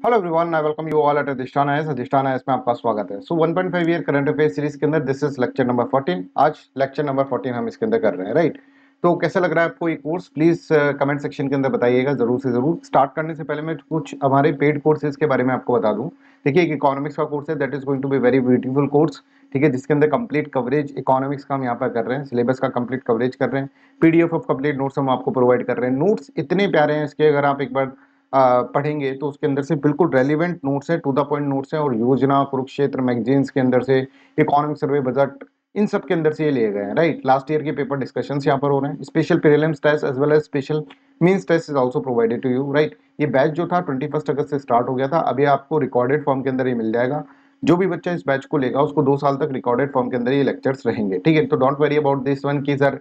Hello everyone, I welcome you all at Adhishthana में आपका स्वागत है। So 1.5 year current affair series के अंदर दिस इज लेक्चर नंबर 14। आज लेक्चर नंबर 14 हम इसके अंदर कर रहे हैं, राइट। तो कैसा लग रहा है आपको ये कोर्स? प्लीज कमेंट सेक्शन के अंदर बताइएगा जरूर से जरूर। स्टार्ट करने से पहले मैं कुछ हमारे पेड कोर्सेज के बारे में आपको बता दूं। देखिए, एक इकोनॉमिक्स का कोर्स है, that is going to be very beautiful course, ठीक है, जिसके अंदर कंप्लीट कवरेज इकोनॉमिक्स का हम यहाँ पर कर रहे हैं, सिलेबस का कंप्लीट कवरेज कर रहे हैं। पीडीएफ ऑफ कंप्लीट नोट्स हम आपको प्रोवाइड कर रहे हैं। नोट्स इतने प्यारे हैं इसके, अगर आप एक बार पढ़ेंगे तो उसके अंदर से बिल्कुल रेलिवेंट नोट्स है, टू द पॉइंट नोट्स है। और योजना, कुरुक्षेत्र मैगजीन्स के अंदर से, इकोनॉमिक सर्वे, बजट, इन सब के अंदर से ये लिए गए हैं, राइट। लास्ट ईयर के पेपर डिस्कशंस यहाँ पर हो रहे हैं। Special prelims test as well as special mains test is also provided to you, right. ये बैच जो था 21 अगस्त से स्टार्ट हो गया था। अभी आपको रिकॉर्डेड फॉर्म के अंदर ये मिल जाएगा। जो भी बच्चा इस बैच को लेगा उसको 2 साल तक रिकॉर्डेड फॉर्म के अंदर ये लेक्चर्स रहेंगे, ठीक है। तो don't worry about this one की सर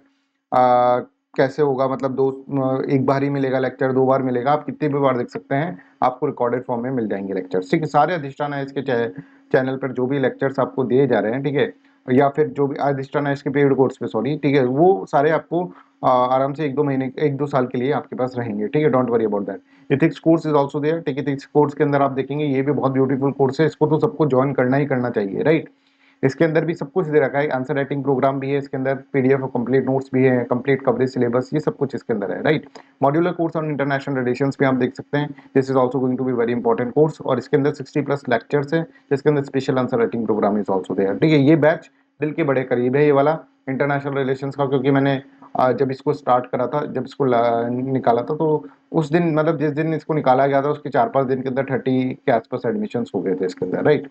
कैसे होगा, मतलब एक बार ही मिलेगा लेक्चर, 2 बार मिलेगा, आप कितनी भी बार देख सकते हैं, आपको रिकॉर्डेड फॉर्म में मिल जाएंगे लेक्चर्स, ठीक है। सारे अधिष्ठान है इसके चैनल पर जो भी लेक्चर्स आपको दिए जा रहे हैं, ठीक है, या फिर जो भी अधिष्ठान है इसके पेड कोर्स पे, सॉरी, ठीक है, वो सारे आपको आराम से 1-2 महीने, 1-2 साल के लिए आपके पास रहेंगे, ठीक है। Don't worry about that. Ethics course is also there, ठीक है। एथिक्स कोर्स के अंदर आप देखेंगे ये भी बहुत ब्यूटीफुल कोर्स है, इसको तो सबको ज्वाइन करना ही करना चाहिए, राइट। इसके अंदर भी सब कुछ दे रखा है, आंसर राइटिंग प्रोग्राम भी है इसके अंदर, पीडीएफ और कंप्लीट नोट्स भी है, कंप्लीट कवरेज सिलेबस, ये सब कुछ इसके अंदर है, right. Modular course on international relations भी आप देख सकते हैं। This is also going to be very important course, और इसके अंदर 60+ लेक्चर्स है, जिसके अंदर special answer writing programme is also there, ठीक है। ये बैच दिल के बड़े करीब है, ये वाला इंटरनेशनल रिलेशंस का, क्योंकि मैंने जब इसको स्टार्ट करा था, जब इसको निकाला था, तो उस दिन, मतलब जिस दिन इसको निकाला गया था उसके 4-5 दिन के अंदर 30 के आसपास एडमिशन हो गए थे इसके अंदर, right.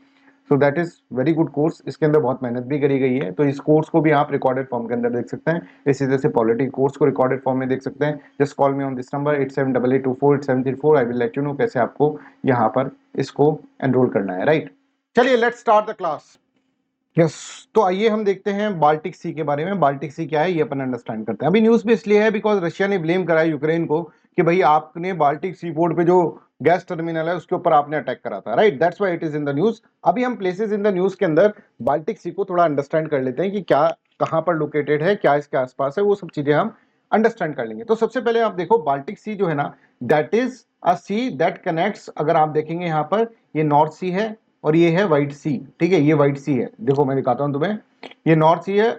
So that is very good course. इसके अंदर बहुत मेहनत भी करी गई है, तो इस कोर्स को भी आप रिकॉर्डेड फॉर्म के अंदर देख सकते हैं। इसी तरह से पॉलिटी कोर्स को रिकॉर्डेड फॉर्म में देख सकते हैं। Just call me on this number 8788248734। I will let you know कैसे आपको यहाँ पर इसको एनरोल करना है, राइट। चलिए, let's start the class. Yes, तो आइए हम देखते हैं बाल्टिक सी के बारे में। बाल्टिक सी क्या है ये अपन अंडरस्टैंड करते हैं। अभी न्यूज में इसलिए है बिकॉज रशिया ने ब्लेम करा है यूक्रेन को कि भाई आपने बाल्टिक सी पोर्ट पे जो गैस टर्मिनल है उसके ऊपर आपने अटैक करा था, right. That's why it is in the news. अभी हम प्लेसेस इन द न्यूज के अंदर बाल्टिक सी को थोड़ा अंडरस्टैंड कर लेते हैं कि क्या, कहां पर लोकेटेड है, क्या इसके आसपास है, वो सब चीजें हम अंडरस्टैंड कर लेंगे। तो सबसे पहले आप देखो, बाल्टिक सी जो है ना, that is a see that connects, अगर आप देखेंगे यहाँ पर, ये नॉर्थ सी है और ये है व्हाइट सी, ठीक है। ये व्हाइट सी है, देखो मैं दिखाता हूं तुम्हें, ये नॉर्थ सी है,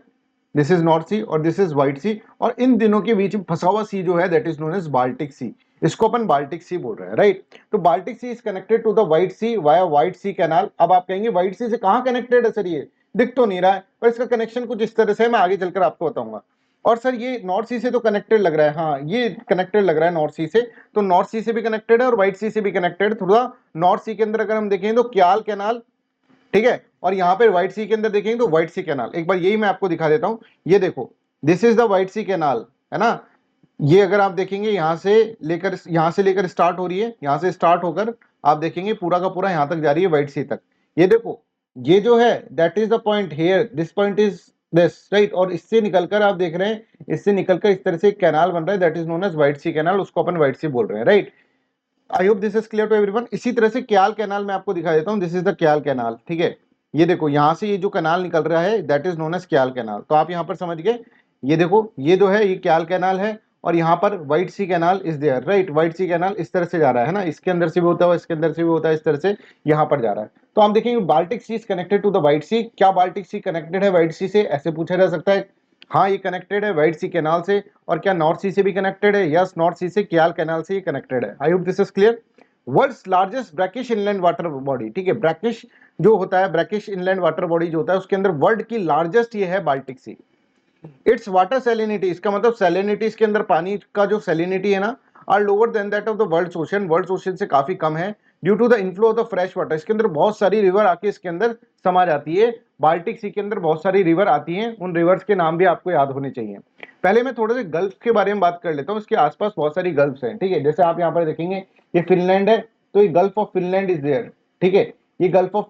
दिस इज नॉर्थ सी और दिस इज व्हाइट सी, और इन दिनों के बीच में फंसा हुआ सी जो है that is known as Baltic Sea. इसको अपन बाल्टिक सी बोल रहे हैं, राइट। तो Baltic Sea is connected to the White Sea via White Sea canal. अब आप कहेंगे व्हाइट सी से कहां कनेक्टेड है सर, ये दिख तो नहीं रहा है, पर इसका कनेक्शन कुछ इस तरह से है, मैं आगे चलकर आपको बताऊंगा। और सर ये नॉर्थ सी से तो कनेक्टेड लग रहा है, हाँ ये कनेक्टेड लग रहा है नॉर्थ सी से, तो नॉर्थ सी से भी कनेक्टेड है और व्हाइट सी से भी कनेक्टेड। थोड़ा नॉर्थ सी के अंदर अगर हम देखें तो क्याल कैनाल, ठीक है, और यहां पर व्हाइट सी के अंदर देखेंगे तो व्हाइट सी कैनाल। एक बार यही मैं आपको दिखा देता हूं, ये देखो, this is the White Sea canal, है ना। ये अगर आप देखेंगे यहां से लेकर स्टार्ट हो रही है, यहां से स्टार्ट होकर आप देखेंगे पूरा का पूरा यहां तक जा रही है व्हाइट सी तक। ये देखो, ये जो है that is the point here, this point is this, right. और इससे निकलकर आप देख रहे हैं, इससे निकलकर इस तरह से एक कैनाल बन रहा है, that is known as White Sea canal, उसको अपन व्हाइट सी बोल रहे हैं, right. I hope this is clear to everyone. इसी तरह से क्याल कैनाल मैं आपको दिखा देता हूं, दिस इज द क्याल कैनाल, ठीक है। ये देखो, यहां से ये जो कैनाल निकल रहा है that is known as Kiel canal, तो आप यहां पर समझ गए। ये देखो, ये जो है ये क्याल कैनाल है, और यहाँ पर White Sea canal is there, right. White Sea canal इस तरह से जा रहा है ना, इसके अंदर से भी होता है, इसके अंदर से भी होता है, इस तरह से यहाँ पर जा रहा है। तो आप देखेंगे Baltic Sea is connected to the White Sea. क्या बाल्टिक सी कनेक्टेड है व्हाइट सी से, ऐसे पूछा जा सकता है। हाँ, ये कनेक्टेड है व्हाइट सी कैनाल से। और क्या नॉर्थ सी से भी कनेक्टेड है? यस, नॉर्थ सी से क्याल कैनाल से ये कनेक्टेड है। I hope this is clear. World's largest brackish inland water body, ठीक है। ब्रैकिश जो होता है, ब्रैकिश इनलैंड वाटर बॉडी जो होता है, उसके अंदर वर्ल्ड की लार्जेस्ट ये है Baltic Sea. It's water salinity, इसका मतलब सैलिनिटी, इसके अंदर पानी का जो सैलिनिटी है ना, are lower than that of the world ocean, world ocean से काफी कम है। Due to the inflow of the fresh water, इसके अंदर बहुत सारी रिवर आके इसके अंदर समा जाती है। बाल्टिक सी के अंदर बहुत सारी रिवर आती हैं, उन रिवर्स के नाम भी आपको याद होने चाहिए। पहले मैं थोड़े से गल्फ के बारे में बात कर लेता हूँ। इसके आसपास बहुत सारी गल्फ्स हैं, ठीक है। जैसे आप यहाँ पर देखेंगे, ये फिनलैंड है, तो ये Gulf of Finland is there, ठीक है। ये Gulf of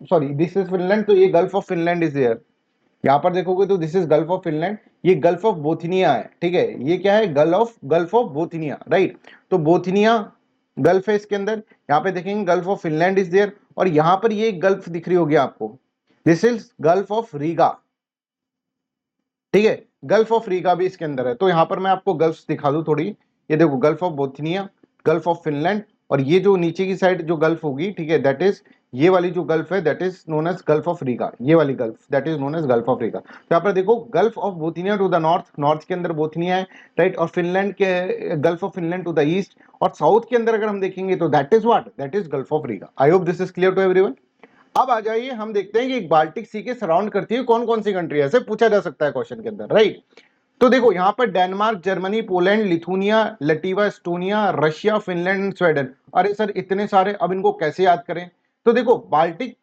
sorry, this is Finland, तो ये Gulf of Finland is there. यहाँ पर देखोगे तो this is Gulf of Finland, ये गल्फ ऑफ बोथनिया है, ठीक है। ये क्या है? Gulf of Bothnia, right. तो बोथनिया गल्फ है इसके अंदर। यहाँ पे देखेंगे Gulf of Finland is there, और यहाँ पर ये गल्फ दिख रही होगी आपको, this is Gulf of Riga, ठीक है। गल्फ ऑफ रीगा भी इसके अंदर है। तो यहाँ पर मैं आपको गल्फ दिखा दूं थोड़ी। ये देखो, Gulf of Bothnia, gulf of Finland, और ये जो नीचे की साइड जो गल्फ होगी, ठीक है, दैट इज ये वाली जो गल्फ है that is known as Gulf of Riga, ये वाली gulf that is known as Gulf of Riga. तो यहाँ पर देखो Gulf of Bothnia to the north, north के अंदर बोथनिया है, राइट, और फिनलैंड के Gulf of Finland to the east, और साउथ के अंदर अगर हम देखेंगे तो that is what, that is Gulf of Riga. I hope this is clear to everyone. अब आ जाइए हम देखते हैं कि एक बाल्टिक सी के सराउंड करती है कौन कौन सी कंट्री है, ऐसे पूछा जा सकता है क्वेश्चन के अंदर, राइट। तो देखो यहाँ पर Denmark, Germany, Poland, Lithuania, Latvia, Estonia, Russia, Finland, Sweden. अरे सर इतने सारे, अब इनको कैसे याद करें? तो देखो बाल्टिक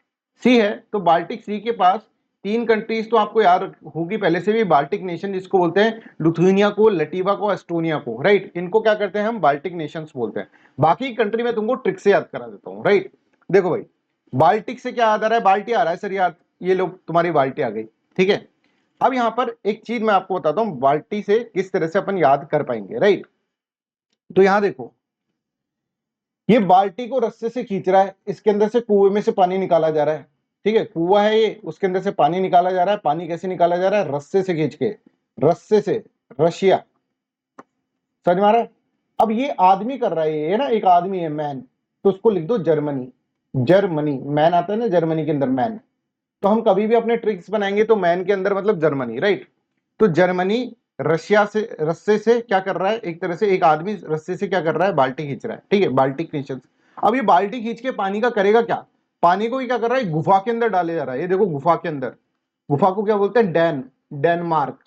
सी है, तो बाल्टिक सी के पास तीन कंट्रीज तो आपको याद होगी पहले से भी, बाल्टिक नेशन जिसको बोलते हैं, लिथुनिया को, लटीवा को, एस्टोनिया को, राइट। इनको क्या करते हैं हम, बाल्टिक नेशंस बोलते हैं। बाकी कंट्री में तुमको ट्रिक से याद करा देता हूँ, राइट। देखो भाई बाल्टिक से क्या याद आ रहा है, बाल्टी आ रहा है सर याद, ये लो तुम्हारी बाल्टी आ गई, ठीक है। अब यहां पर एक चीज मैं आपको बताता हूं, बाल्टी से किस तरह से अपन याद कर पाएंगे, राइट। तो यहां देखो ये बाल्टी को रस्से से खींच रहा है, इसके अंदर से कुएं में से पानी निकाला जा रहा है, ठीक है, कुआं है ये, उसके अंदर से पानी निकाला जा रहा है। पानी कैसे निकाला जा रहा है, रस्से से खींच के, रस्से से, रशिया, समझ में आ रहा है। अब ये आदमी कर रहा है, ये ना एक आदमी है, मैन, तो उसको लिख दो जर्मनी, जर्मनी, मैन आता है ना जर्मनी के अंदर, मैन। तो हम कभी भी अपने ट्रिक्स बनाएंगे तो मैन के अंदर मतलब जर्मनी, राइट। तो जर्मनी रशिया से, रस्से से क्या कर रहा है, एक तरह से एक आदमी रस्से से क्या कर रहा है, बाल्टी खींच रहा है, ठीक है, बाल्टिक नेशन। अब ये बाल्टी खींच के पानी का करेगा क्या, पानी को ही क्या कर रहा है, गुफा के अंदर डाले जा रहा है। ये देखो गुफा के अंदर, गुफा को क्या बोलते हैं, डैन, डेनमार्क,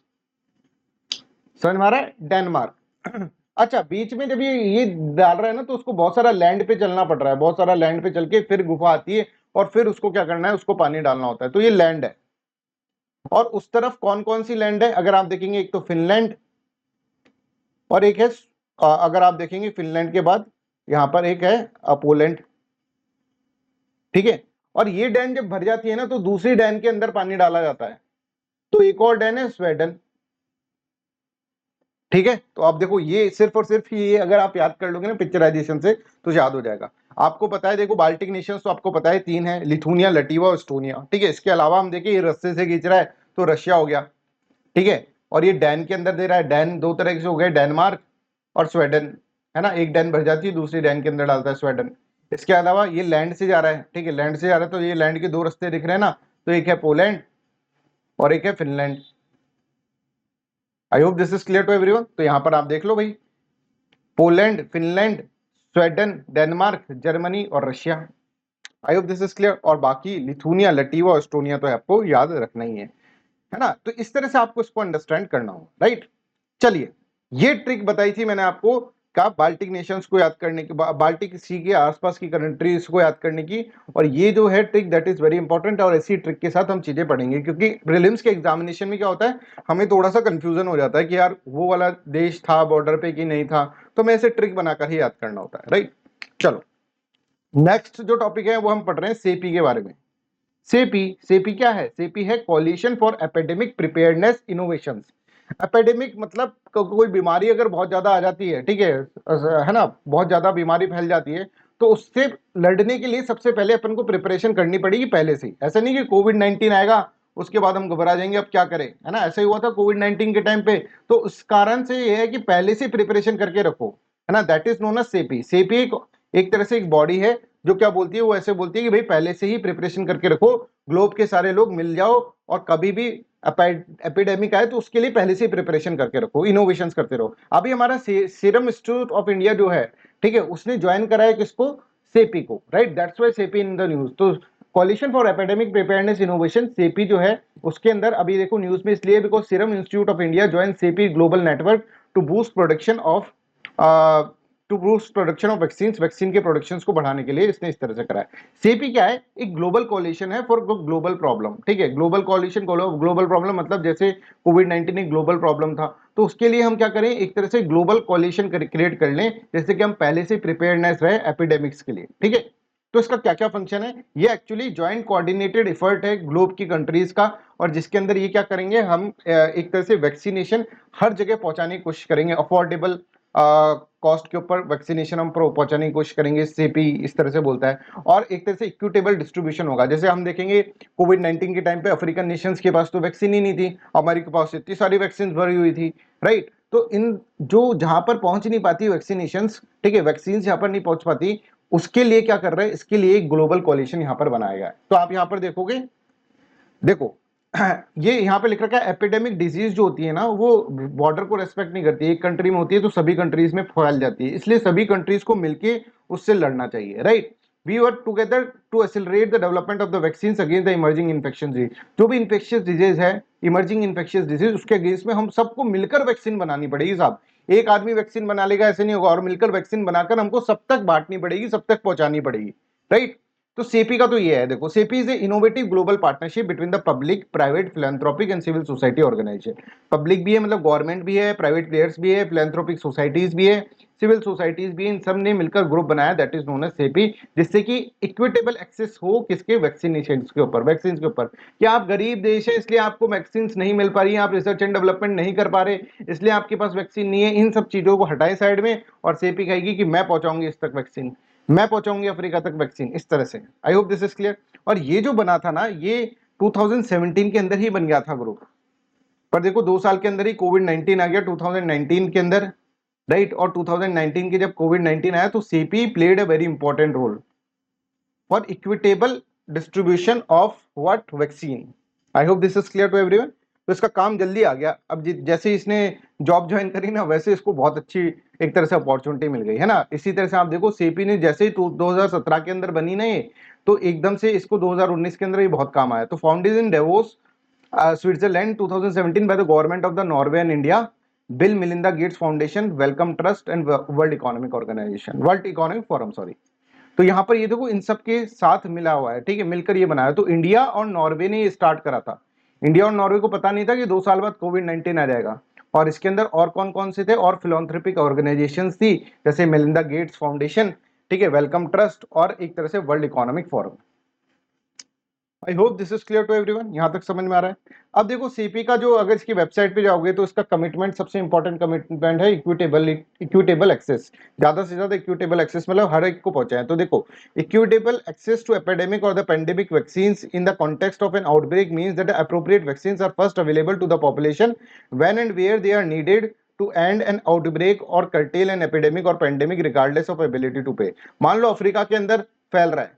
समझ में आ रहा है, डेनमार्क। अच्छा बीच में जब ये डाल रहा है ना, तो उसको बहुत सारा लैंड पे चलना पड़ रहा है, बहुत सारा लैंड पे चल के फिर गुफा आती है, और फिर उसको क्या करना है, उसको पानी डालना होता है। तो ये लैंड है। और उस तरफ कौन कौन सी लैंड है अगर आप देखेंगे, एक तो फिनलैंड, और एक है अगर आप देखेंगे फिनलैंड के बाद यहां पर एक है पोलैंड, ठीक है। और ये डैन जब भर जाती है ना, तो दूसरी डैन के अंदर पानी डाला जाता है, तो एक और डैन है स्वीडन, ठीक है। तो आप देखो ये सिर्फ और सिर्फ ये अगर आप याद कर लोगे ना पिक्चराइजेशन से, तो याद हो जाएगा। आपको पता है देखो बाल्टिक नेशंस तो आपको पता है तीन है, लिथुनिया, लटीवा और एस्टोनिया, ठीक है। इसके अलावा हम देखिए ये रस्से से खींच रहा है तो रशिया हो गया, ठीक है। और ये डैन के अंदर दे रहा है, डैन दो तरह से हो गए, डेनमार्क और स्वीडन, है ना। एक डैन भर जाती है, दूसरी डैन के अंदर डालता है स्वीडन। इसके अलावा ये लैंड से जा रहा है, ठीक है, लैंड से जा रहा है, तो ये लैंड के दो रास्ते दिख रहे हैं ना, तो एक है पोलैंड और एक है Finland. I hope this is clear to everyone. तो यहां पर आप देख लो भाई, Poland, Finland, Sweden, Denmark, Germany और Russia. I hope this is clear. और बाकी लिथुनिया, लटीवा, एस्टोनिया तो आपको याद रखना ही है ना। तो इस तरह से आपको इसको अंडरस्टैंड करना होगा, राइट। चलिए ये ट्रिक बताई थी मैंने आपको का बाल्टिक नेशंस को याद करने की, बाल्टिक सी के आसपास की कंट्रीज को याद करने की। और ये जो है trick that is very important, और ऐसी ट्रिक के साथ हम चीजें पढ़ेंगे, क्योंकि प्रीलिम्स के एग्जामिनेशन में क्या होता है, हमें थोड़ा सा कंफ्यूजन हो जाता है कि यार वो वाला देश था बॉर्डर पे कि नहीं था, तो मैं ऐसे ट्रिक बनाकर ही याद करना होता है, राइट। चलो नेक्स्ट जो टॉपिक है वो हम पढ़ रहे हैं सेपी के बारे में। सेपी, सेपी क्या है, सेपी है coalition for epidemic preparedness innovations. Epidemic मतलब कोई बीमारी अगर बहुत ज्यादा आ जाती है, ठीक है ना, बहुत ज्यादा बीमारी फैल जाती है, तो उससे लड़ने के लिए सबसे पहले अपन को प्रिपरेशन करनी पड़ेगी पहले से ही। ऐसा नहीं कि कोविड-19 आएगा उसके बाद हम घबरा जाएंगे अब क्या करें, है ना। ऐसा ही हुआ था कोविड-19 के टाइम पे। तो उस कारण से ये है कि पहले से प्रिपरेशन करके रखो, है ना। That is known as CEPI. CEPI एक तरह से एक बॉडी है जो क्या बोलती है, वो ऐसे बोलती है कि भाई पहले से ही प्रिपरेशन करके रखो, ग्लोब के सारे लोग मिल जाओ, और कभी भी एपिडेमिक आए तो उसके लिए पहले से ही प्रिपरेशन करके रखो, इनोवेशंस करते रहो। अभी हमारा सीरम इंस्टीट्यूट ऑफ इंडिया जो है, ठीक है, उसने ज्वाइन करा है किसको, सेपी को, right. That's why CEPI in the news. तो Coalition for Epidemic Preparedness Innovation, CEPI जो है उसके अंदर अभी देखो न्यूज में इसलिए because Serum Institute of India join CEPI global network to boost production of to boost production of vaccine, vaccine के प्रोडक्शन को बढ़ाने के लिए इसने इस तरह से करा है। सीपी क्या है, एक ग्लोबल कोलिशन है फॉर ग्लोबल प्रॉब्लम, ठीक है। ग्लोबल कोलिशन, ग्लोबल प्रॉब्लम मतलब जैसे कोविड-19 एक ग्लोबल प्रॉब्लम था, तो उसके लिए हम क्या करें, एक तरह से ग्लोबल कोलिशन क्रिएट कर लें, जैसे कि हम पहले से प्रिपेयर्डनेस रहे एपिडेमिक्स के लिए, ठीक है। तो इसका क्या क्या फंक्शन है, ये एक्चुअली ज्वाइंट कोऑर्डिनेटेड एफर्ट है ग्लोब की कंट्रीज का, और जिसके अंदर ये क्या करेंगे, हम एक तरह से वैक्सीनेशन हर जगह पहुंचाने की कोशिश करेंगे, अफोर्डेबल कॉस्ट के ऊपर वैक्सीनेशन हम पहुंचाने की कोशिश करेंगे, सीपी इस तरह से बोलता है। और एक तरह से इक्विटेबल डिस्ट्रीब्यूशन होगा, जैसे हम देखेंगे कोविड-19 के टाइम पे अफ्रीकन नेशंस के पास तो वैक्सीन ही नहीं थी, हमारे के पास इतनी सारी वैक्सीन भरी हुई थी, राइट। तो इन जो जहां पर पहुंच नहीं पाती वैक्सीनेशंस, ठीक है, वैक्सीन जहां पर नहीं पहुंच पाती, उसके लिए क्या कर रहे हैं, इसके लिए एक ग्लोबल कोलिशन यहाँ पर बनाया गया है। तो आप यहाँ पर देखोगे, देखो ये यहाँ पे लिख रखा है एपिडेमिक डिजीज जो होती है ना वो बॉर्डर को रेस्पेक्ट नहीं करती, एक कंट्री में होती है तो सभी कंट्रीज में फैल जाती है, इसलिए सभी कंट्रीज को मिलके उससे लड़ना चाहिए, right. We work together to accelerate the development of the vaccine against the emerging infection disease. जो भी इन्फेक्शियस डिजीज है, इमर्जिंग इन्फेक्शियस डिजीज, उसके अगेंस्ट में हम सबको मिलकर वैक्सीन बनानी पड़ेगी साहब। एक आदमी वैक्सीन बना लेगा ऐसे नहीं होगा, और मिलकर वैक्सीन बनाकर हमको सब तक बांटनी पड़ेगी, सब तक पहुंचानी पड़ेगी, राइट। तो सेपी का तो ये है, देखो CEPI is a innovative global partnership between the public, private, philanthropic and civil society organisation. Public भी है मतलब गवर्नमेंट भी है, प्राइवेट प्लेयर्स भी है, फिलैंथ्रोपिक सोसाइटीज भी है, सिविल सोसाइटीज भी, इन सब ने मिलकर ग्रुप बनाया, that is known as CEPI, जिससे कि इक्विटेबल एक्सेस हो किसके, वैक्सीनेशन के ऊपर, वैक्सीन के ऊपर। क्या आप गरीब देश है इसलिए आपको वैक्सीन नहीं मिल पा रही है, आप रिसर्च एंड डेवलपमेंट नहीं कर पा रहे इसलिए आपके पास वैक्सीन नहीं है, इन सब चीजों को हटाए साइड में, और सेपी कहेगी कि मैं पहुंचाऊंगी इस तक वैक्सीन, मैं पहुंचाऊंगी अफ्रीका तक वैक्सीन, इस तरह से। आई होप दिस इज क्लियर। और ये जो बना था ना, ये 2017 के अंदर ही बन गया था ग्रुप, पर देखो 2 साल के अंदर ही कोविड 19 आ गया 2019 के अंदर, राइट। और 2019 के जब कोविड 19 आया तो CEPI played a very important role for equitable distribution of what, vaccine. I hope this is clear to everyone. तो इसका काम जल्दी आ गया। अब जैसे इसने जॉब ज्वाइन करी ना, वैसे इसको बहुत अच्छी एक तरह से अपॉर्चुनिटी मिल गई है ना। इसी तरह से आप देखो सीपी ने जैसे ही 2017 के अंदर बनी ना ये, तो एकदम से इसको 2019 के अंदर ये बहुत काम आया। तो founded in Davos Switzerland 2017 by the government of the Norway and India, Bill Melinda Gates Foundation, Wellcome Trust and World Economic Organisation, World Economic Forum, sorry. तो यहाँ पर ये देखो इन सब के साथ मिला हुआ है, ठीक है, मिलकर ये बनाया। तो इंडिया और नॉर्वे ने ये स्टार्ट करा था। इंडिया और नॉर्वे को पता नहीं था कि 2 साल बाद कोविड 19 आ जाएगा। और इसके अंदर और कौन कौन से थे, और फिलोन्थ्रोपिक ऑर्गेनाइजेशंस थी, जैसे मिलिंदा गेट्स फाउंडेशन, ठीक है, वेलकम ट्रस्ट, और एक तरह से World Economic Forum. I hope this is clear to everyone, यहां तक समझ में आ रहा है। अब देखो सीपी का जो, अगर इसकी वेबसाइट पे जाओगे तो इसका कमिटमेंट, सबसे इंपॉर्टेंट कमिटमेंट है इक्विटेबल एक्सेस। ज्यादा से ज्यादा इक्विटेबल एक्सेस, मतलब हर एक को पहुंचाए। तो देखो, इक्विटेबल एक्सेस टू एपिडेमिक और the pandemic vaccines in the context of N outbreak means that appropriate vaccines are first available to the population when and where they are needed to end an outbreak or curtail an epidemic or pandemic regardless of ability to pay। मान लो Africa के अंदर फैल रहा है,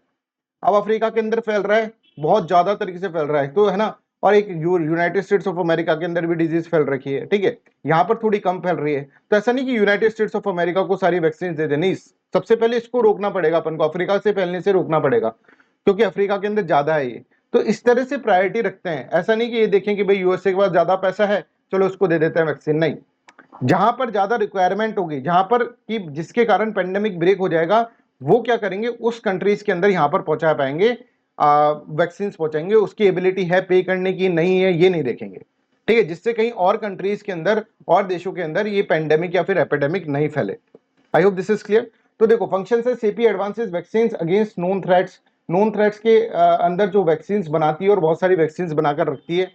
अब Africa के अंदर फैल रहा है, बहुत ज्यादा तरीके से फैल रहा है, तो है ना। और एक यूनाइटेड स्टेट्स ऑफ अमेरिका के अंदर भी डिजीज फैल रखी है, ठीक है, यहाँ पर थोड़ी कम फैल रही है। तो ऐसा नहीं कि यूनाइटेड स्टेट्स ऑफ अमेरिका को सारी वैक्सीन दे दे, नहीं, सबसे पहले इसको रोकना पड़ेगा अपन को, अफ्रीका से फैलने से रोकना पड़ेगा, क्योंकि अफ्रीका के अंदर ज्यादा है ये। तो इस तरह से प्रायोरिटी रखते हैं, ऐसा नहीं कि ये देखें कि भाई यूएसए के पास ज्यादा पैसा है चलो उसको दे देते हैं वैक्सीन, नहीं। जहां पर ज्यादा रिक्वायरमेंट होगी, जहां पर कि जिसके कारण पेंडेमिक ब्रेक हो जाएगा, वो क्या करेंगे, उस कंट्रीज के अंदर यहां पर पहुंचा पाएंगे, वैक्सीन पहुंचाएंगे। उसकी एबिलिटी है पे करने की, नहीं है, ये नहीं देखेंगे, ठीक है, जिससे कहीं और कंट्रीज के अंदर और देशों के अंदर ये पेंडेमिक या फिर एपिडेमिक नहीं फैले। आई होप दिस इज क्लियर। तो देखो फंक्शन है, CP advances vaccine against known threats. Known threats के अंदर जो वैक्सीन बनाती है और बहुत सारी वैक्सीन बनाकर रखती है,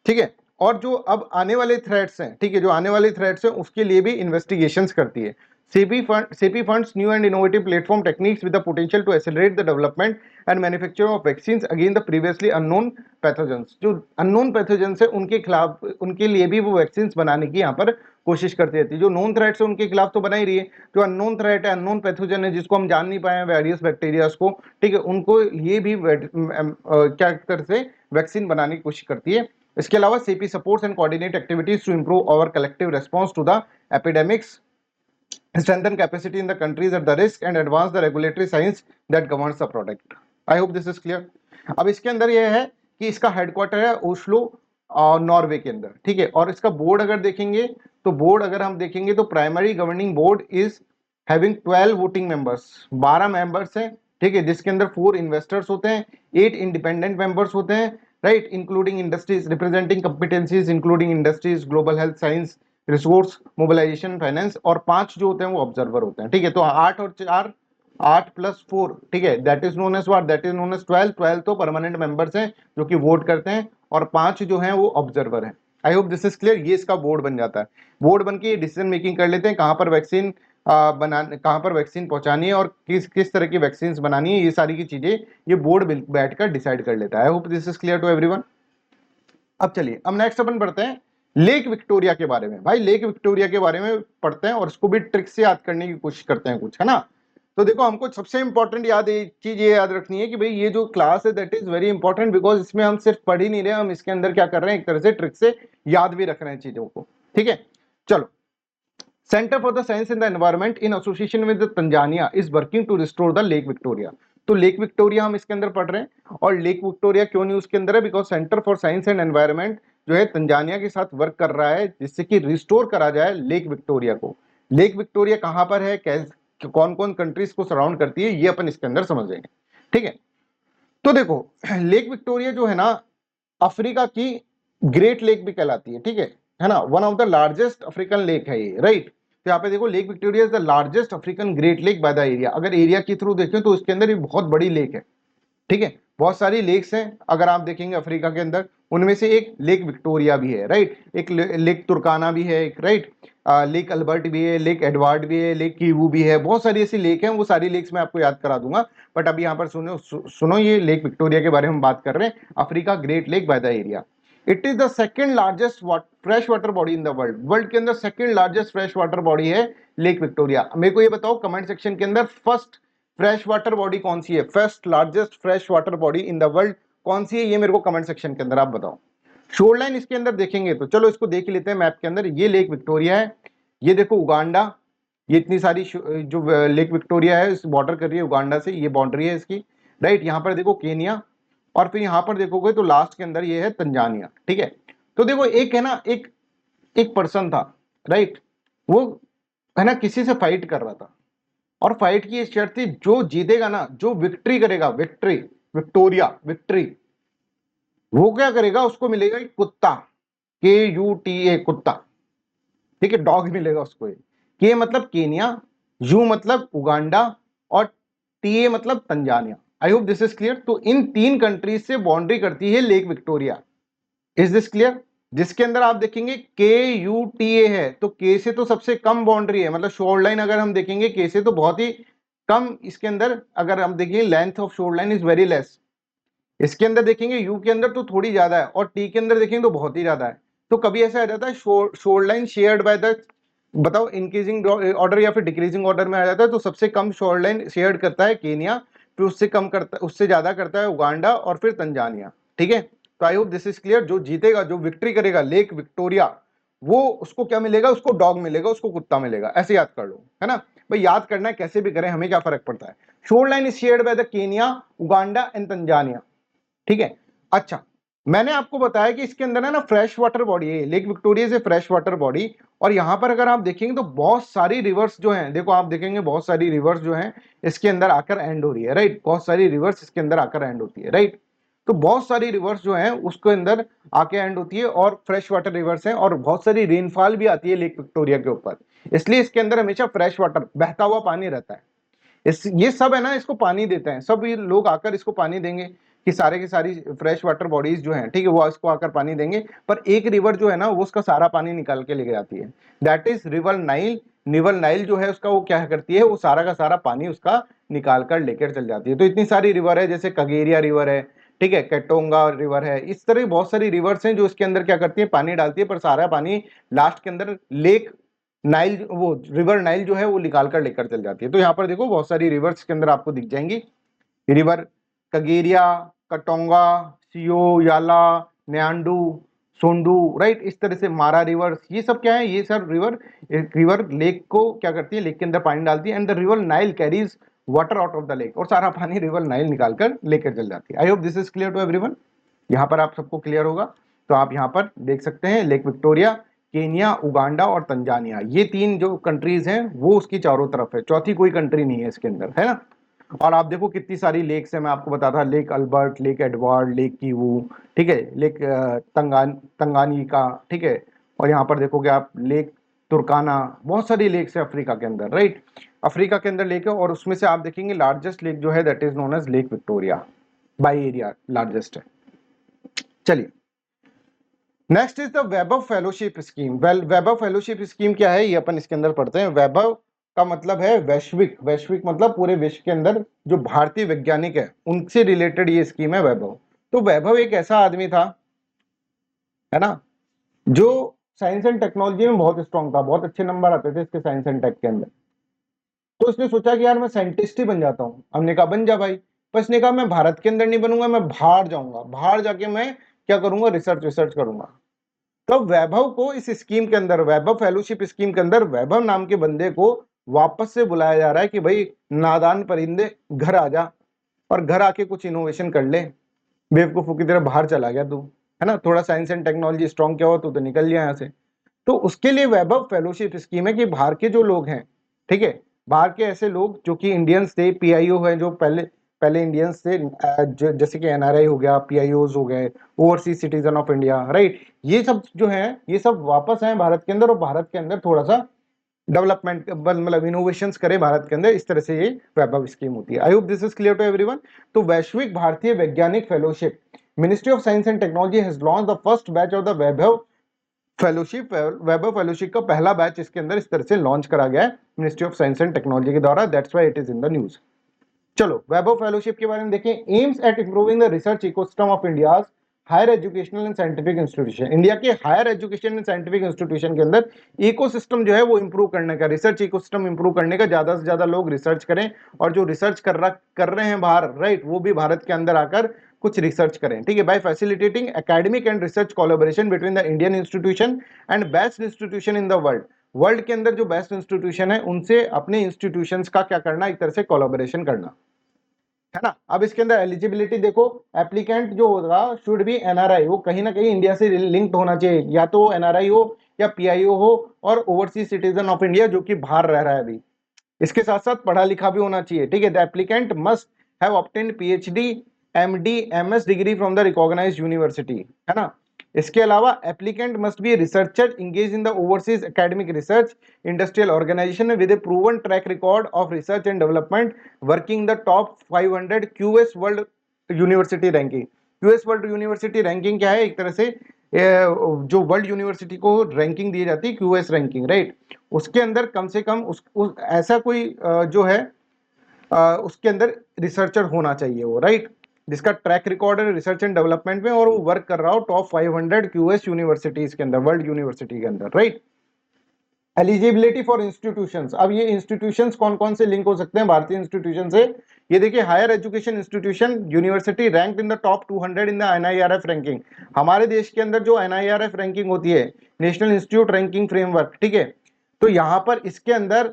ठीक है। और जो अब आने वाले थ्रेट्स हैं, ठीक है, जो आने वाले थ्रेट्स हैं उसके लिए भी इन्वेस्टिगेशंस करती है। CEPI funds new and innovative platform techniques with the potential to accelerate the development and manufacturing of vaccines against the previously unknown pathogens. जो अननोन पैथोजेंस है उनके खिलाफ, उनके लिए भी वो वैक्सीन्स बनाने की यहाँ पर कोशिश करती रहती है। जो नोन थ्रेट्स है उनके खिलाफ तो बना ही रही है, जो अननोन थ्रेट है, अननोन पैथोजन है, जिसको हम जान नहीं पाए हैं, वेरियस बैक्टीरियाज को, ठीक है, उनको ये भी क्या तरह से वैक्सीन बनाने की कोशिश करती है। इसके अलावा CEPI supports and coordinate activities to improve our collective response to the epidemics, strengthen capacity in the countries at the risk and advance the regulatory science that governs the product। I hope this is clear। अब इसके अंदर यह है कि इसका headquarter है Oslo, Norway के अंदर, ठीक है। और इसका बोर्ड अगर देखेंगे तो बोर्ड अगर हम देखेंगे तो primary governing board is having 12 voting members, 12 members हैं, ठीक है, जिसके अंदर 4 इन्वेस्टर्स होते हैं, 8 इंडिपेंडेंट मेंबर्स होते हैं, right, including industries representing competencies including industries, global health, science, resource, mobilisation, finance, और 5 जो होते हैं वो ऑब्जर्वर होते हैं, ठीक है। तो 8 और 4, 8 + 4, ठीक है, that is known as what, that is known as 12। 12 तो परमानेंट मेंबर्स हैं जो कि वोट करते हैं, और 5 जो हैं वो ऑब्जर्वर हैं। आई होप दिस इज क्लियर। ये इसका बोर्ड बन जाता है, बोर्ड बन के डिसीजन मेकिंग कर लेते हैं कहां पर वैक्सीन बनाने, कहां पर वैक्सीन पहुंचानी है और किस किस तरह की वैक्सीन बनानी है, ये सारी की चीजें ये बोर्ड बैठकर डिसाइड कर लेता है। I hope this is clear to everyone. अब चलिए, अब नेक्स्ट अपन पढ़ते हैं लेक विक्टोरिया के बारे में। भाई लेक विक्टोरिया के बारे में पढ़ते हैं और इसको भी ट्रिक से याद करने की कोशिश करते हैं कुछ, है ना। तो देखो हमको सबसे इंपॉर्टेंट एक चीज ये याद रखनी है कि भाई ये जो क्लास है that is very important, because इसमें हम सिर्फ पढ़ ही नहीं रहे, हम इसके अंदर क्या कर रहे हैं, एक तरह से ट्रिक से याद भी रख रहे हैं चीजों को, ठीक है। चलो, centre for the science in the environment in association with Tanzania is working to restore the lake Victoria. तो लेक विक्टोरिया हम इसके अंदर पढ़ रहे हैं, और लेक विक्टोरिया क्यों नहीं उसके अंदर है, because centre for science and environment जो है तंजानिया के साथ वर्क कर रहा है जिससे कि रिस्टोर करा जाए लेक विक्टोरिया को। लेक विक्टोरिया कहां पर है, कौन कौन कंट्रीज को सराउंड करती है, ये अपन इसके अंदर समझेंगे, ठीक है। तो देखो, लेक विक्टोरिया जो है ना, अफ्रीका की ग्रेट लेक भी कहलाती है ना, one of the largest African lake है ये, राइट। तो यहाँ पे देखो, lake Victoria is the largest African great lake by the area. अगर एरिया के थ्रू देखें तो इसके अंदर ये बहुत बड़ी लेक है, ठीक है। बहुत सारी लेक्स हैं अगर आप देखेंगे अफ्रीका के अंदर, उनमें से एक लेक विक्टोरिया भी है, राइट। एक लेक तुर्काना भी है, एक, राइट। लेक अल्बर्ट भी है, लेक एडवर्ड भी है, लेक कीवू भी है, बहुत सारी ऐसी लेक हैं, वो सारी लेक्स मैं आपको याद करा दूंगा। बट अभी यहाँ पर सुनो ये लेक विक्टोरिया के बारे में बात कर रहे हैं, Africa great lake by the area. It is the second largest fresh water body in the world. World के अंदर second largest fresh water body है लेक विक्टोरिया। मेरे को ये बताओ कमेंट सेक्शन के अंदर, फर्स्ट फ्रेश वाटर बॉडी कौन सी है, first largest fresh water body in the world कौन सी है, ये मेरे को कमेंट सेक्शन के अंदर आप बताओ। शोर लाइन इसके अंदर देखेंगे तो चलो इसको देख लेते हैं मैप के अंदर। ये लेक विक्टोरिया है, ये देखो उगांडा, ये इतनी सारी जो लेक विक्टोरिया है इस बॉर्डर कर रही है उगांडा से, ये बाउंड्री है इसकी, राइट। यहाँ पर देखो केनिया, और फिर यहाँ पर देखोगे तो लास्ट के अंदर ये है तंजानिया, ठीक है। तो देखो एक है ना, एक एक पर्सन था, राइट, वो है ना किसी से फाइट कर रहा था, और फाइट की शर्त थी जो जीतेगा ना, जो विक्ट्री करेगा, विक्ट्री, विक्टोरिया, विक्ट्री, वो क्या करेगा, उसको मिलेगा एक कुत्ता, KUTA, कुत्ता, ठीक है, डॉग मिलेगा उसको। के मतलब केनिया, यू मतलब उगांडा, और टीए मतलब Tanzania. I hope this is clear. तो इन तीन कंट्रीज से बाउंड्री करती है lake Victoria. Is this clear. जिसके अंदर आप देखेंगे KUTA है, तो के से तो सबसे कम बाउंड्री है, मतलब शोर लाइन अगर हम देखेंगे के से तो बहुत ही कम, इसके अंदर अगर हम देखेंगे length of shore line is very less. इसके अंदर देखेंगे यू के अंदर तो थोड़ी ज्यादा है, और टी के अंदर देखेंगे तो बहुत ही ज्यादा है। तो कभी ऐसा आ जाता है shore line shared by the, बताओ इंक्रीजिंग ऑर्डर या फिर डिक्रीजिंग ऑर्डर में आ जाता है, तो सबसे कम शोर लाइन शेयर करता है केनिया, फिर उससे कम करता, उससे ज्यादा करता है उगांडा, और फिर तंजानिया, ठीक है। तो आई होप दिस इज क्लियर। जो जीतेगा, जो विक्ट्री करेगा लेक विक्टोरिया, वो उसको क्या मिलेगा, उसको डॉग मिलेगा, उसको कुत्ता मिलेगा, ऐसे याद कर लो, है ना। भाई याद करना है कैसे भी करें, हमें क्या फर्क पड़ता है। Shore line is shared by the Kenya, Uganda and Tanzania, ठीक है। अच्छा, मैंने आपको बताया कि इसके अंदर है ना फ्रेश वाटर बॉडी है, लेक विक्टोरिया से फ्रेश वाटर बॉडी। और यहां पर अगर आप देखेंगे तो बहुत सारी रिवर्स जो हैं, देखो आप देखेंगे बहुत सारी रिवर्स जो हैं इसके अंदर आकर एंड हो रही है, राइट। बहुत सारी रिवर्स इसके अंदर आकर एंड होती है, राइट। तो बहुत सारी रिवर्स जो हैं उसके अंदर आके एंड होती है, और फ्रेश वाटर रिवर्स हैं, और बहुत सारी रेनफॉल भी आती है लेक विक्टोरिया के ऊपर, इसलिए इसके अंदर हमेशा फ्रेश वाटर, बहता हुआ पानी रहता है। ये सब है ना, इसको पानी देते हैं, सब ये लोग आकर इसको पानी देंगे, कि सारे की सारी फ्रेश वाटर बॉडीज जो हैं, ठीक है, वो इसको आकर पानी देंगे। पर एक रिवर जो है ना, वो उसका सारा पानी निकाल के लेके जाती है, that is river Nile. River Nile जो है उसका, वो क्या करती है, वो सारा का सारा पानी उसका निकाल कर लेकर चल जाती है। तो इतनी सारी रिवर है, जैसे कगेरिया रिवर है, ठीक है, केटोंगा रिवर है, इस तरह बहुत सारी रिवर्स हैं जो इसके अंदर क्या करती है, पानी डालती है, पर सारा पानी लास्ट के अंदर लेक नाइल, वो रिवर नाइल जो है वो निकाल कर लेकर चल जाती है। तो यहाँ पर देखो बहुत सारी रिवर्स के अंदर आपको दिख जाएंगी, रिवर कगेरिया, कटोंगा, सियो, याला, न्यांडू, सोंडू, राइट। इस तरह से मारा रिवर्स, ये सब क्या है, ये सब रिवर लेक को क्या करती है, लेक के अंदर पानी डालती है, and the river Nile carries water out of the lake, और सारा पानी रिवर नाइल निकालकर लेकर चल जाती है। I hope this is clear to everyone. यहाँ पर आप सबको क्लियर होगा। तो आप यहाँ पर देख सकते हैं लेक विक्टोरिया, केनिया, उगांडा और तंजानिया, ये तीन जो कंट्रीज हैं वो उसकी चारों तरफ है, चौथी कोई कंट्री नहीं है इसके अंदर, है ना। और आप देखो कितनी सारी लेक्स है, मैं आपको बताता, lake Albert, lake Edward, lake Kivu, ठीक है, लेक तंगानिका, ठीक है। और यहाँ पर देखोगे आप लेक तुर्काना, बहुत सारी लेक्स है अफ्रीका के अंदर, राइट। अफ्रीका के अंदर लेक है, और उसमें से आप देखेंगे लार्जेस्ट लेक जो है that is known as lake Victoria, by area largest है। चलिए, next is the Vaibhav fellowship scheme. Well, Vaibhav fellowship scheme क्या है, ये अपन इसके अंदर पढ़ते हैं। वैभव का मतलब है वैश्विक, वैश्विक मतलब पूरे विश्व के अंदर जो भारतीय वैज्ञानिक है उनसे रिलेटेड ये स्कीम है वैभव। तो वैभव एक ऐसा आदमी था, है ना, जो साइंस एंड टेक्नोलॉजी में बहुत स्ट्रांग था, बहुत अच्छे नंबर आते थे इसके साइंस एंड टेक के अंदर। तो इसने सोचा कि यार मैं साइंटिस्ट ही बन जाता हूँ। हमने कहा बन जा भाई, पर इसने कहा मैं भारत के अंदर नहीं बनूंगा, मैं बाहर जाऊंगा, बाहर जाके मैं क्या करूंगा, रिसर्च करूंगा। तो वैभव को इस स्कीम के अंदर, वैभव फेलोशिप स्कीम के अंदर, वैभव नाम के बंदे को वापस से बुलाया जा रहा है कि भाई नादान परिंदे घर आ जा और घर आके कुछ इनोवेशन कर ले। बेवकूफों की तरह बाहर चला गया तू, है ना, थोड़ा साइंस एंड टेक्नोलॉजी स्ट्रॉन्ग क्या हो तो निकल गया यहाँ से। तो उसके लिए वैभव फेलोशिप स्कीम है कि बाहर के जो लोग हैं, ठीक है, बाहर के ऐसे लोग जो कि इंडियंस थे, पीआईओ हैं, जो पहले पहले इंडियंस थे, जैसे कि एनआरआई हो गया, पीआईओज हो गए, overseas citizen of India, right, ये सब जो है ये सब वापस आए भारत के अंदर और भारत के अंदर थोड़ा सा डेवलपमेंट मतलब इनोवेशंस करे भारत के अंदर। इस तरह से ये वैभव स्कीम होती है। I hope this is clear to everyone. तो Vaishvik Bharatiya Vaigyanik fellowship, ministry of science and technology has launch the first batch of the Vaibhav fellowship. Vaibhav fellowship का पहला बैच इसके अंदर इस तरह से लॉन्च करा गया है ministry of science and technology के द्वारा, that's why it is in the news. चलो वैभव फेलोशिप के बारे में देखें। Aims at improving the research ecosystem of India higher educational and scientific institution, India के higher education and scientific institution के अंदर इकोसिस्टम जो है वो इंप्रूव करने का, रिसर्च इकोसिस्टम इंप्रूव करने का, ज्यादा से ज्यादा लोग रिसर्च करें और जो रिसर्च कर रहे हैं बाहर, राइट, वो भी भारत के अंदर आकर कुछ रिसर्च करें, ठीक है, by facilitating academic and research collaboration between the Indian institution and best institution in the world. World के अंदर जो बेस्ट इंस्टीट्यूशन है उनसे अपने इंस्टीट्यूशंस का क्या करना, एक तरह से कोलैबोरेशन करना, है ना। अब इसके अंदर एलिजिबिलिटी देखो, एप्लीकेंट जो होगा शुड बी एनआरआई, वो कहीं ना कहीं इंडिया से लिंक्ड होना चाहिए, या तो एनआरआई हो या पीआईओ हो और ओवरसीज सिटीजन ऑफ इंडिया जो कि बाहर रह रहा है अभी। इसके साथ साथ पढ़ा लिखा भी होना चाहिए, ठीक है। The applicant must have obtained PhD, MD, MS degree from the recognised university, है ना। इसके अलावा applicant must be researcher engage in the overseas academic research industrial organisation with a proven track record of research and development working the top 500 QS world university ranking. QS world university ranking क्या है, एक तरह से जो world university को ranking दी जाती है, क्यूएस रैंकिंग, राइट, उसके अंदर कम से कम ऐसा कोई जो है उसके अंदर रिसर्चर होना चाहिए वो, राइट, जिसका ट्रैक रिकॉर्ड है रिसर्च एंड डेवलपमेंट में और वो वर्क कर रहा हो टॉप 500 क्यूएस यूनिवर्सिटीज के अंदर, वर्ल्ड यूनिवर्सिटी के अंदर, राइट। एलिजिबिलिटी फॉर इंस्टीट्यूशंस, अब ये इंस्टीट्यूशंस कौन कौन से लिंक हो सकते हैं भारतीय इंस्टीट्यूशन से, ये देखिए, higher education institution university ranked in the top 200 in the NIRF ranking. हमारे देश के अंदर जो एनआईआरएफ रैंकिंग होती है, नेशनल इंस्टीट्यूट रैंकिंग फ्रेमवर्क, ठीक है, तो यहां पर इसके अंदर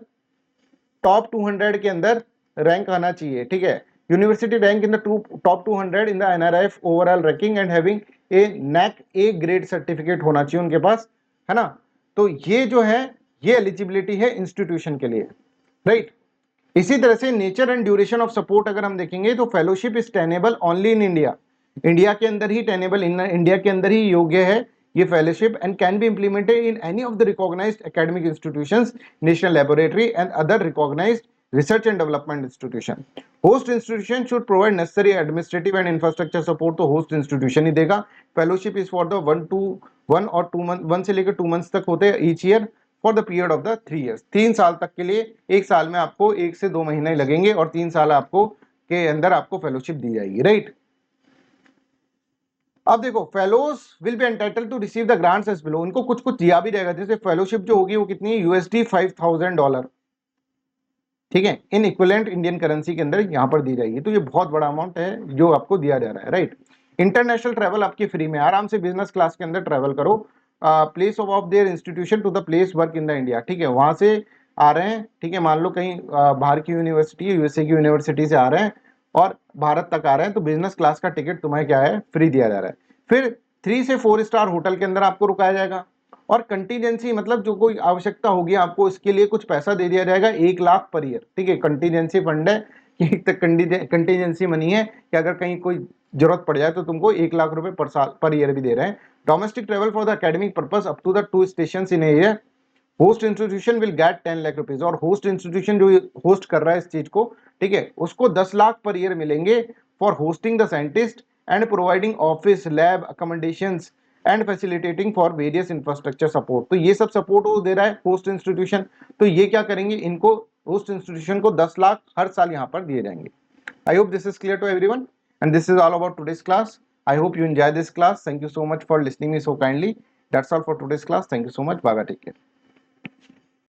टॉप 200 के अंदर रैंक आना चाहिए, ठीक है। University rank in the top 200 in the NRF overall ranking and having a NAAC A grade certificate होना चाहिए उनके पास, है ना। तो ये जो है ये एलिजिबिलिटी है इंस्टीट्यूशन के लिए, राइट। इसी तरह से nature and duration of support अगर हम देखेंगे तो fellowship is tenable only in India, India के अंदर ही टेनेबल, इंडिया के अंदर ही योग्य है ये fellowship, and can be implemented in any of the recognised academic institutions, national laboratory and other recognised research and development institution. Host institution should provide necessary administrative and infrastructure support, तो host institution ही देगा। fellowship is for the 1 और 2 month, 1 से लेकर 2 months तक होते हैं each year for the period of the 3 years, 3 साल तक के लिए, एक साल में आपको 1 से 2 महीने लगेंगे और 3 साल आपको के अंदर आपको फेलोशिप दी जाएगी, राइट। अब देखो, fellows will be entitled to receive the grants as below, उनको कुछ कुछ दिया भी जाएगा, जैसे फेलोशिप जो होगी वो कितनी, यूएसडी $5,000, ठीक है, इन इक्विवेलेंट इंडियन करेंसी के अंदर यहां पर दी जाएगी। तो ये बहुत बड़ा अमाउंट है जो आपको दिया जा रहा है, राइट। इंटरनेशनल ट्रैवल आपकी फ्री में, आराम से बिजनेस क्लास के अंदर ट्रैवल करो, place of their institution to the place work in the India, ठीक है, वहां से आ रहे हैं, ठीक है, मान लो कहीं बाहर की यूनिवर्सिटी, यूएसए की यूनिवर्सिटी से आ रहे हैं और भारत तक आ रहे हैं, तो बिजनेस क्लास का टिकट तुम्हें क्या है, फ्री दिया जा रहा है। फिर 3 से 4 स्टार होटल के अंदर आपको रुकाया जाएगा, और कंटीजेंसी मतलब जो कोई आवश्यकता होगी आपको इसके लिए कुछ पैसा दे दिया जाएगा, 1 लाख पर ईयर, ठीक है, कंटीजेंसी फंड है कि कंटीजेंसी मनी है कि अगर कहीं कोई जरूरत पड़ जाए तो तुमको 1 लाख रुपए पर साल पर ईयर भी दे रहे हैं। Domestic travel for the academic purpose up to the 2 station in area, host institution will get 10 lakh rupees, और होस्ट इंस्टीट्यूशन जो होस्ट कर रहा है इस चीज को, ठीक है, उसको 10 लाख पर ईयर मिलेंगे for hosting the scientist and providing office, lab, accommodations and facilitating for various infrastructure support. तो ये सब सपोर्ट वो दे रहा है होस्ट इंस्टीट्यूशन, तो ये क्या करेंगे, इनको होस्ट इंस्टीट्यूशन को 10 लाख हर साल यहाँ पर दिए जाएंगे। I hope this is clear to everyone and this is all about today's class. I hope you enjoy this class. Thank you so much for listening me so kindly. That's all for today's class. Thank you so much. Bye bye, take care.